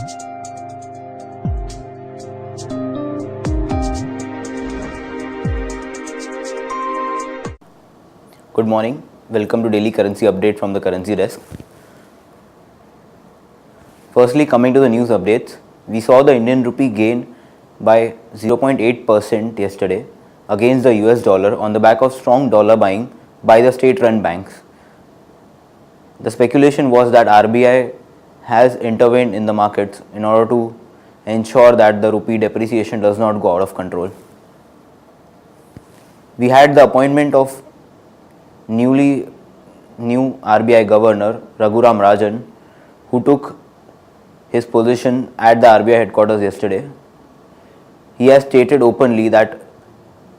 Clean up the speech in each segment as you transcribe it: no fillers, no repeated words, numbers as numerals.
Good morning. Welcome to daily currency update from the currency desk. Firstly, coming to the news updates, we saw the Indian rupee gain by 0.8% yesterday against the US dollar on the back of strong dollar buying by the state-run banks. The speculation was that RBI has intervened in the markets in order to ensure that the rupee depreciation does not go out of control. We had the appointment of new RBI governor Raghuram Rajan, who took his position at the RBI headquarters yesterday. He has stated openly that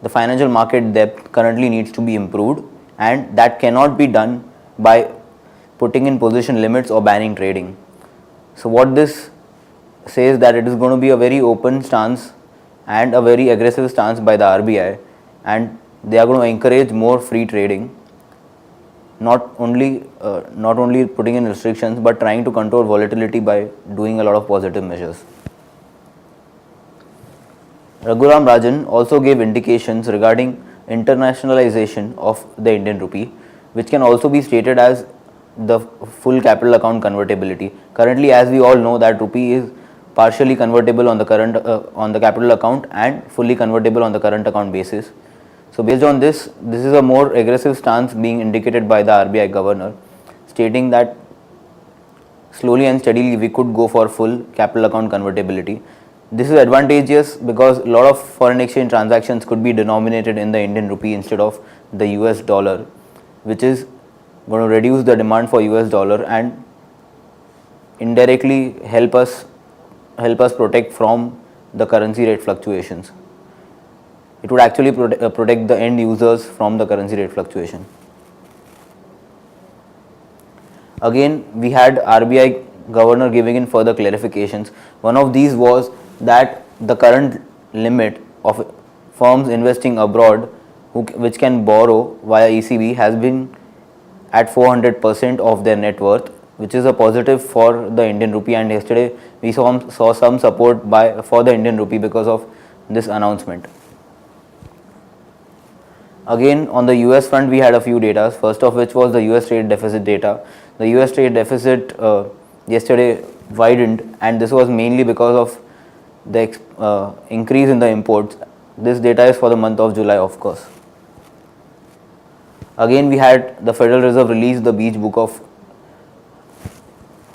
the financial market depth currently needs to be improved, and that cannot be done by putting in position limits or banning trading. So what this says that it is going to be a very open stance and a very aggressive stance by the RBI, and they are going to encourage more free trading. Not only putting in restrictions, but trying to control volatility by doing a lot of positive measures. Raghuram Rajan also gave indications regarding internationalization of the Indian rupee, which can also be stated as the full capital account convertibility. Currently, as we all know, that rupee is partially convertible on the current on the capital account and fully convertible on the current account basis. So based on this is a more aggressive stance being indicated by the RBI governor, stating that slowly and steadily we could go for full capital account convertibility. This is advantageous because a lot of foreign exchange transactions could be denominated in the Indian rupee instead of the US dollar, which is going to reduce the demand for US dollar and indirectly help us protect from the currency rate fluctuations. It would actually protect the end users from the currency rate fluctuation. Again, we had RBI governor giving in further clarifications. One of these was that the current limit of firms investing abroad which can borrow via ECB has been at 400% of their net worth, which is a positive for the Indian rupee, and yesterday we saw some support for the Indian rupee because of this announcement. Again, on the US front, we had a few data, first of which was the US trade deficit data. The US trade deficit yesterday widened, and this was mainly because of the increase in the imports. This data is for the month of July, of course. Again, we had the Federal Reserve release the Beige Book of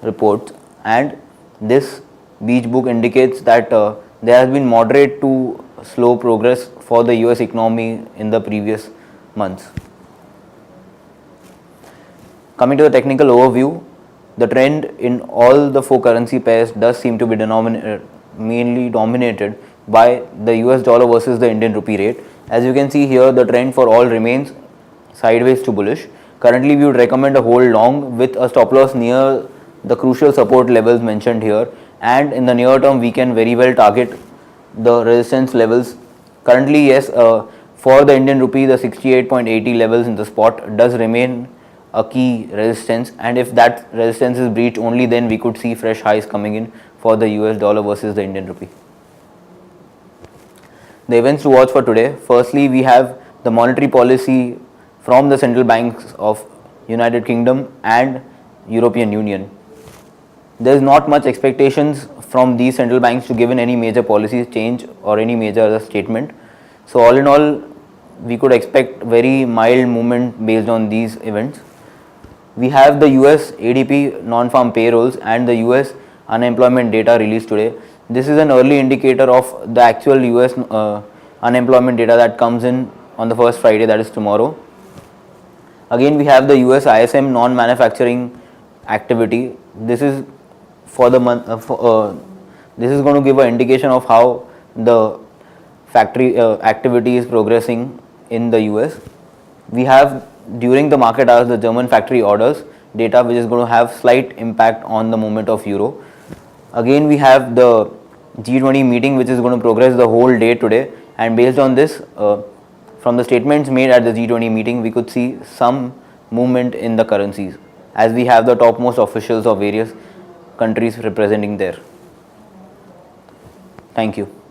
reports, and this Beige Book indicates that there has been moderate to slow progress for the US economy in the previous months. Coming to the technical overview, the trend in all the four currency pairs does seem to be mainly dominated by the US dollar versus the Indian rupee rate. As you can see here, the trend for all remains sideways to bullish. Currently, we would recommend a hold long with a stop loss near the crucial support levels mentioned here, and in the near term we can very well target the resistance levels. Currently, yes, for the Indian rupee, the 68.80 levels in the spot does remain a key resistance, and if that resistance is breached, only then we could see fresh highs coming in for the US dollar versus the Indian rupee. The events to watch for today: firstly, we have the monetary policy from the central banks of United Kingdom and European Union. There is not much expectations from these central banks to give in any major policy change or any major other statement. So all in all, we could expect very mild movement based on these events. We have the US ADP non-farm payrolls and the US unemployment data released today. This is an early indicator of the actual US unemployment data that comes in on the first Friday, that is tomorrow. Again, we have the US ISM non-manufacturing activity. This is for the month. This is going to give an indication of how the factory activity is progressing in the US. We have during the market hours the German factory orders data, which is going to have slight impact on the movement of euro. Again, we have the G20 meeting, which is going to progress the whole day today, and based on this, from the statements made at the G20 meeting, we could see some movement in the currencies, as we have the topmost officials of various countries representing there. Thank you.